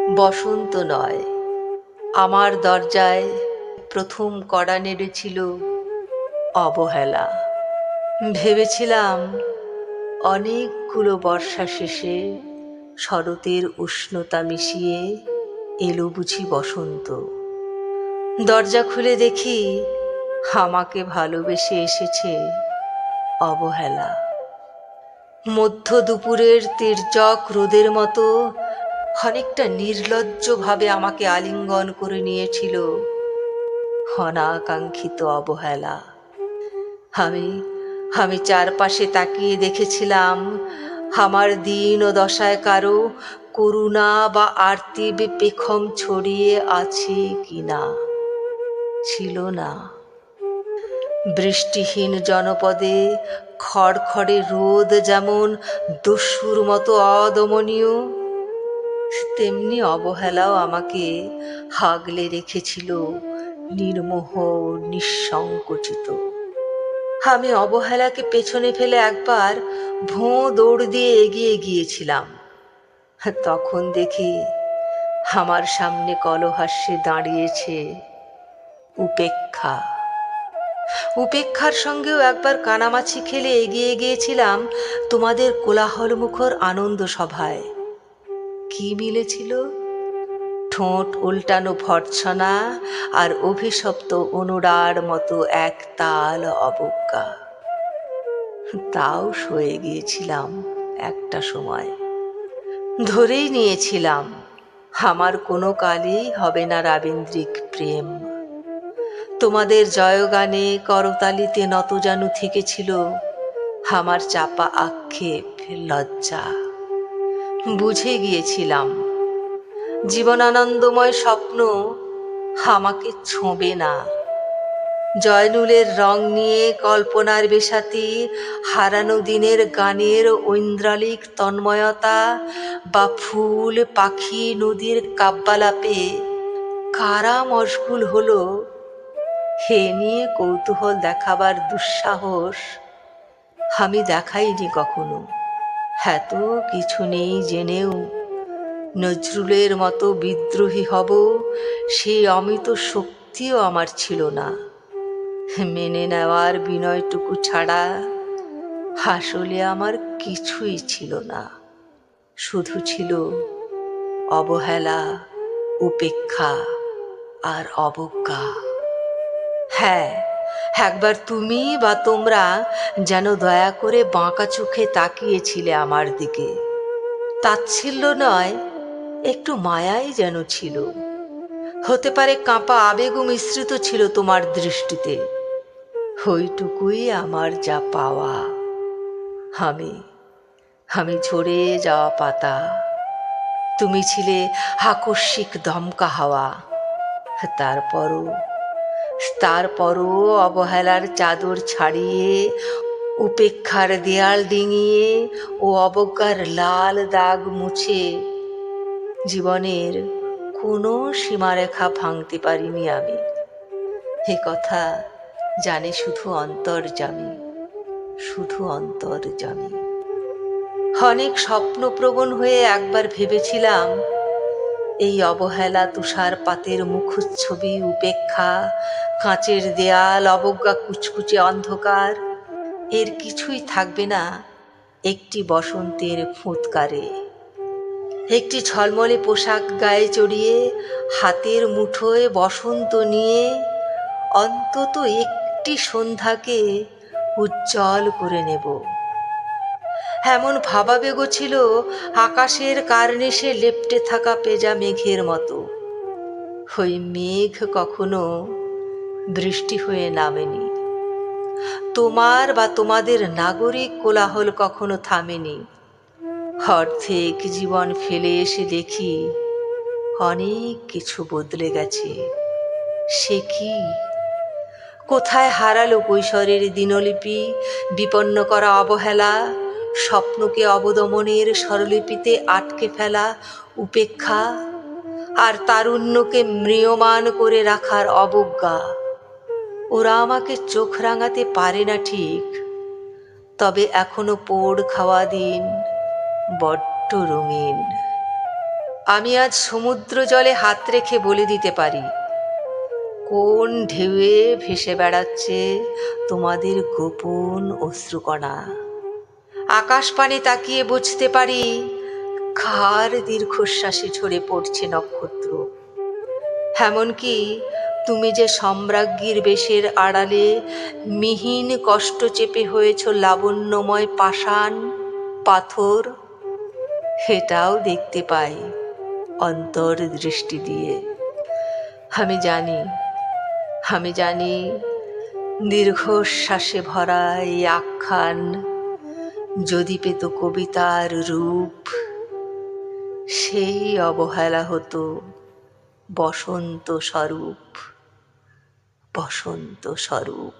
বসন্ত নয়, আমার দরজায় প্রথম কড়া নেড়েছিল অবহেলা। ভেবেছিলাম অনেকগুলো বর্ষা শেষে শরতের উষ্ণতা মিশিয়ে এলো বুঝি বসন্ত। দরজা খুলে দেখি আমাকে ভালোবেসে এসেছে অবহেলা। মধ্য দুপুরের তির্যক রোদের মতো অনেকটা নির্লজ্জভাবে আমাকে আলিঙ্গন করে নিয়েছিল অনাকাঙ্ক্ষিত অবহেলা। আমি আমি চারপাশে তাকিয়ে দেখেছিলাম আমার দীন ও দশায় কারো করুণা বা আর্তিব পেখম ছড়িয়ে আছে কিনা। ছিল না। বৃষ্টিহীন জনপদে খড়খড়ে রোদ যেমন দস্যুর মতো অদমনীয়, তেমনি অবহেলাও আমাকে হাগলে রেখেছিল নির্মোহ নিঃসংকোচিত। আমি অবহেলাকে পেছনে ফেলে একবার ভোঁ দৌড় দিয়ে এগিয়ে গিয়েছিলাম। তখন দেখি আমার সামনে কলহাস্যে দাঁড়িয়েছে উপেক্ষা। উপেক্ষার সঙ্গেও একবার কানামাছি খেলে এগিয়ে গিয়েছিলাম তোমাদের কোলাহলমুখর আনন্দ সভায়। কি মিলেছিল? ঠোঁট উল্টানো ভর্ৎসনা আর অভিশপ্ত অনুরার মতো এক তাল অবজ্ঞা। তাও সয়ে গিয়েছিলাম একটা সময়। ধরেই নিয়েছিলাম আমার কোনো কালেই হবে না রাবীন্দ্রিক প্রেম। তোমাদের জয়গানে করতালিতে নতজানু থেকেছিল আমার চাপা আক্ষেপ, লজ্জা। বুঝে গিয়েছিলাম জীবনানন্দময় স্বপ্ন আমাকে ছোঁবে না। জয়নুলের রং নিয়ে কল্পনার বেশাতি হারানো দিনের গানের ঐন্দ্রালিক তন্ময়তা বা ফুল পাখি নদীর কাব্যালাপে কারা মশগুল হলো হে নিয়ে কৌতূহল দেখাবার দুঃসাহস আমি দেখাইনি কখনো। এত কিছু নেই জেনেও নজরুলের মতো বিদ্রোহী হব সেই অমিত শক্তিও আমার ছিল না। মেনে নেওয়ার বিনয়টুকু ছাড়া আসলে আমার কিছুই ছিল না। শুধু ছিল অবহেলা, উপেক্ষা আর অবজ্ঞা। হ্যাঁ, একবার তুমি বা তোমরা যেন দয়া করে বাঁকা চোখে তাকিয়েছিলে আমার দিকে। তাচ্ছিল্য নয়, একটু মায়াই যেন ছিল। হতে পারে কাঁপা আবেগও মিশ্রিত ছিল তোমার দৃষ্টিতে। ওইটুকুই আমার যা পাওয়া। আমি আমি ঝরে যাওয়া পাতা, তুমি ছিলে আকস্মিক দমকা হাওয়া। তারপরও অবহেলার চাদর ছাড়িয়ে, উপেক্ষার দেয়াল ডিঙিয়ে ও অবজ্ঞার লাল দাগ মুছে জীবনের কোনো সীমারেখা ভাঙতে পারিনি আমি। এ কথা জানে শুধু অন্তর্যামী, শুধু অন্তর্যামী। অনেক স্বপ্নপ্রবণ হয়ে একবার ভেবেছিলাম এই অবহেলা, তুষারপাতের মুখচ্ছবি, উপেক্ষা, কাঁচের দেয়াল, অবজ্ঞা, কুচকুচে অন্ধকার, এর কিছুই থাকবে না একটি বসন্তের ফুৎকারে। একটি ঝলমলে পোশাক গায়ে চড়িয়ে, হাতের মুঠোয় বসন্ত নিয়ে অন্তত একটি সন্ধ্যাকে উজ্জ্বল করে নেব। এমন ভাবাবেগও ছিল আকাশের কার্নিশে লেপ্টে থাকা পেঁজা মেঘের মতো। ওই মেঘ কখনো বৃষ্টি হয়ে নামেনি। তোমার বা তোমাদের নাগরিক কোলাহল কখনো থামেনি। অর্ধেক জীবন ফেলে এসে দেখি অনেক কিছু বদলে গেছে। সে কি? কোথায় হারালো কৈশোরের দিনলিপি, বিপন্ন করা অবহেলা, স্বপ্নকে অবদমনের স্বরলিপিতে আটকে ফেলা উপেক্ষা, আর তারুণ্যকে ম্রিয়মাণ করে রাখার অবজ্ঞা? ওরা আমাকে চোখ রাঙাতে পারে না ঠিক, তবে এখনো পোড় খাওয়া দিন বড্ড রঙিন। আমি আজ সমুদ্র জলে হাত রেখে বলে দিতে পারি, কোন ঢেউয়ে ভেসে বেড়াচ্ছে তোমাদের গোপন অশ্রুকণা। আকাশ পানে তাকিয়ে বুঝতে পারি, কার দীর্ঘশ্বাসে ঝরে পড়ছে নক্ষত্র। এমনকি তুমি যে সম্রাজ্ঞীর বেশের আড়ালে মিহিন কষ্ট চেপে হয়েছ লাবণ্যময় পাষাণ পাথর, সেটাও দেখতে পাই অন্তর্দৃষ্টি দিয়ে। আমি জানি, আমি জানি, দীর্ঘশ্বাসে ভরা এই আখ্যান যদি পেত কবিতার রূপ, সেই অবহেলা হতো বসন্ত স্বরূপ, বসন্ত স্বরূপ।